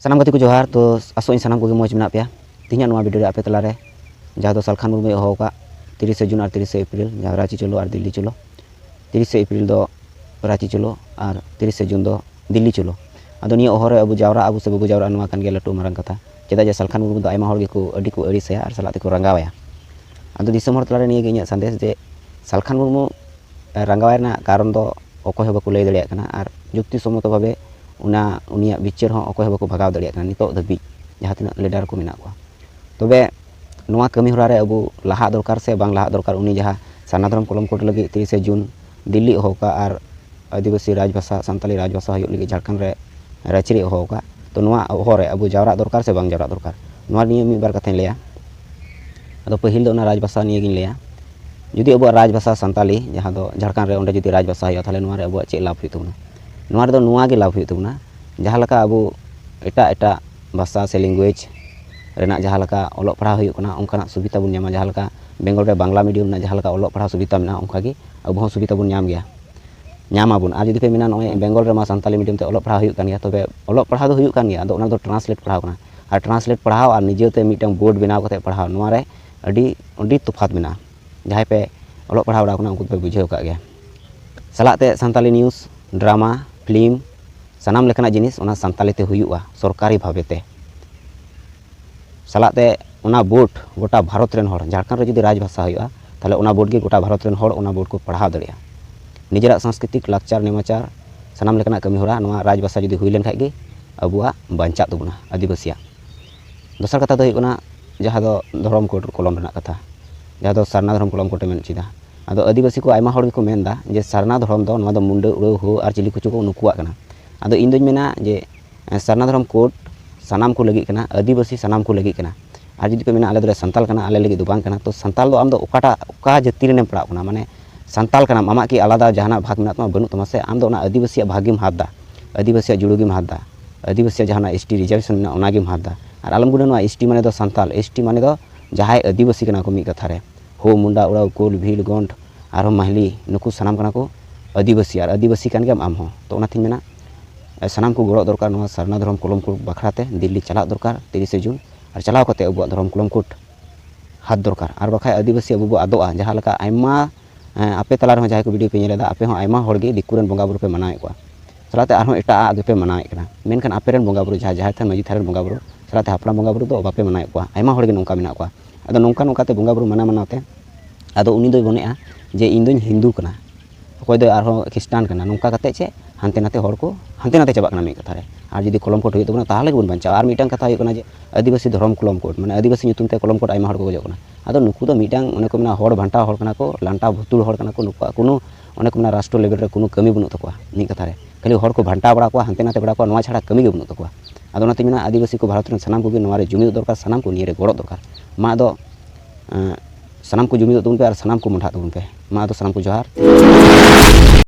सानाम गति को जोहार तो आसों सानाम को मौज में पे तीन वीडियो आपे तलारे जहाँ सालखान मुर्मू एहोका 30 जून और 30 एप्रिल जहाँ रांची चलो और दिल्ली चलो 30 एप्रिल दो रांची चलो और 30 जून दो दिल्ली चलो अदो निया ओहरे अब जावरा अब से बबू जावरा नवा कान गेला लटू मारंग कथा चेदा जे सालखान मुर्मू दो आयमा हर को अड़िसया और सालाते को रंगावया अदो दिसम हर तलारे निया गे इᱧᱟᱹᱜ संदेश जे सालखान मुर्मू रंगावय ना कारण दो अकय हबा को लay दाड़िया कना और जुक्ति सम्मत भावे उना उनिया बिचार हो अकय हबा को भगाव दाड़िया कना नितो धबी जहाँ तिना लीडर को मेना को तबे नोआ कमी होरा रे अबू लाहा दरकार से बांग लाहा दरकार उनी जहाँ सारना धर्म कलम कोड लगी 30 जून दिल्ली होका और आदिवासी राजभाषा सानताली राजभाषा हो लगी झारखंड रे रांची रे होका तो नोआ होरे अबू जावरा दरकार से बांग जावरा दरकार नोआ निये मिद बार कथाñ लैया अदो पहिल दो ना राजभाषा निये गिñ लैया जुदी अबू राजभाषा सानताली जहाँ दो झारखंड रे ओंडे जुदी राजभाषा हो ताले नोआ रे अबू चे लाभ हुई तबना नोआ रे दो नोआ गे लाभ हुई तबना जहाँ लका अबू एटा एटा भाषा से लैंग्वेज रेना जहाँ लका ऑलोग पढ़ा हुई कना उनका सुविधा बन नामा जहाँ लका बेंगल रे बांग्ला मीडियम ना जहाँ लका ऑलोग पढ़ा सुविधा मेना उनका गे अब हो सुविधा बन नाम गया नामाबन और जुदी पे मेना नय बेंगल रे मा सानताली मीडियम ते ऑलोग पढ़ा हुई कान गया तबे ऑलोग पढ़ा दो हुई कान गया अदो ओना दो ट्रांसलेट पढ़ाव कना और ट्रांसलेट पढ़ाव और निजेते मिटन बोर्ड बनाव कते पढ़ाव नोआ रे अडी तफात मेना जहाँ पे ऑलोग पढ़ाव बड़ा कना उनको पे बुझाव का गया सलाते सानताली न्यूज़ ड्रामा फिल्म सानाम लेकाना जिनिस ओना सानताली ते हुयुआ सरकारी भावेते सलाते ओना बोर्ड गोटा भारत रेन हर झारखंड रे जुदी राजभाषा हुयुआ ताले ओना बोर्ड के गोटा भारत रेन हर ओना बोर्ड को पढ़ाव दाड़िया निजेरा सांस्कृतिक लाकचार नेमाचार सानाम लेकाना कमी होरा नोआ राजभाषा जुदी हुई लेन खाय गे अबुआ बांचा तबना आदिवासिया दोसर कथा दो हुयुना जहाँ दो धर्म कोड कलम रेना कथा जहाँ दो सारना धर्म कलम कोटे मेन चिदा अदो आदिवासी को आयमा हर गेको मेनदा जे सारना धर्म दो नोआ दो मुंडा उड़ाव हो और चिली कुचु को नुकुआ कना अदो इन दोñ मेना जे सारना धर्म कोड सानाम को लगी कना आदिवासी सानाम को लगी कना और जुदी पे मेना आले दो संताल कना आले लगी दो बांग कना तो संताल दो आम दो ओका जाति रेनेम पड़ाव कना माने संताल कना आमा की आलादा जहाना भाग मेना तमा बनु तमा से आम दो ओना आदिवासी भागीम हातदा आदिवासी जुड़ुगीम हातदा आदिवासी जहाना एसटी रिजर्वेशन मेना ओनागीम हातदा और आलम गुना नोआ एसटी माने दो संताल एसटी माने दो जहाय आदिवासी कना को मी कथा रे हो मुंडा उड़ाव कोल भील गंड और महली नुकु सानाम कना को आदिवासी और आदिवासी कान गेम आम हो तो ओना थिन मेना सानाम को गड़ो दरकार नोआ सारना धर्म कलम कोड बखराते दिल्ली चला दरकार 30 जून और चलाव कते अबुआ धर्म कलम कोड हाथ दरकार और बाखाय आदिवासी अबु आदोआ जहाँ लका आयमा आपे तलार हो जहाँ को वीडियो पे नेलेदा आपे हो आयमा हर गे दिकुरेन बंगा बुरु पे मनाए को सलाते आरो एटा आगे पे मनाए कना मेनखान आपेरेन बंगा बुरु जहाँ थान मजी थारेन बंगा बुरु सलाते हापड़ाम बंगा बुरु दो बापे मनाए को आयमा हर गे नोंका मेना को अदो नोंका नोंकाते बंगा बुरु मना मनाते अदो उनी दोय बनेआ जे इन दोñ हिंदू कना अकय दो आरो ख्रिस्टान कना नोंका कते चे हानते नाते हर को हानते नाते चाबा कना मी कथा रे और जुदी कलम कोड हुई तबना ताहले बन बांचा और मिटांग कथा हुई कना जे आदिवासी धर्म कलम कोड माने आदिवासी nyutum ते कलम कोड आयमा हर को गजो कना अदो नुकु दो मिटांग ओने को मेना हर भांटा हर कना को लांटा भुतुल हर कना को नुकु कोनो ओने को मेना राष्ट्र लेवल रे कोनो कमी बनु तकवा मी कथा रे खाली हर को भांटा बड़ा को हानते नाते बड़ा को नोआ छाड़ा कमी गे बनु तकवा अदो नाते मेना आदिवासी को भारत रे सानाम को गे नोआ रे जुमिद दरकार सानाम को निये रे गड़ो दरकार मा दो सानाम को जुमिद तबन पे और सानाम को मंडा तबन पे मा दो सानाम को जोहार।